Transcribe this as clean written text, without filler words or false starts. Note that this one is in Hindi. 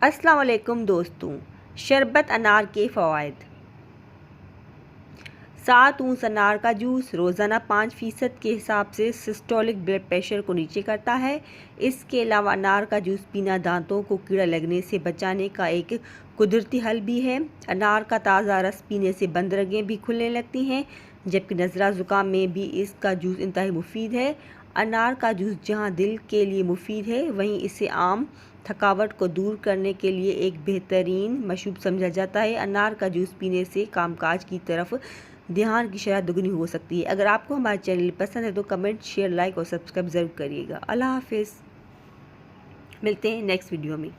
अस्सलाम वालेकुम दोस्तों। शरबत अनार के फ़वाइद। 7 ओंस अनार का जूस रोज़ाना 5% के हिसाब से सिस्टोलिक ब्लड प्रेशर को नीचे करता है। इसके अलावा अनार का जूस पीना दांतों को कीड़ा लगने से बचाने का एक कुदरती हल भी है। अनार का ताज़ा रस पीने से बंद रगें भी खुलने लगती हैं, जबकि नज़ला ज़ुकाम में भी इसका जूस इंतहाई मुफीद है। अनार का जूस जहां दिल के लिए मुफीद है, वहीं इसे आम थकावट को दूर करने के लिए एक बेहतरीन मशरूब समझा जाता है। अनार का जूस पीने से कामकाज की तरफ ध्यान की शरह दुगनी हो सकती है। अगर आपको हमारा चैनल पसंद है तो कमेंट, शेयर, लाइक और सब्सक्राइब ज़रूर करिएगा। अल्लाह हाफिज़। मिलते हैं नेक्स्ट वीडियो में।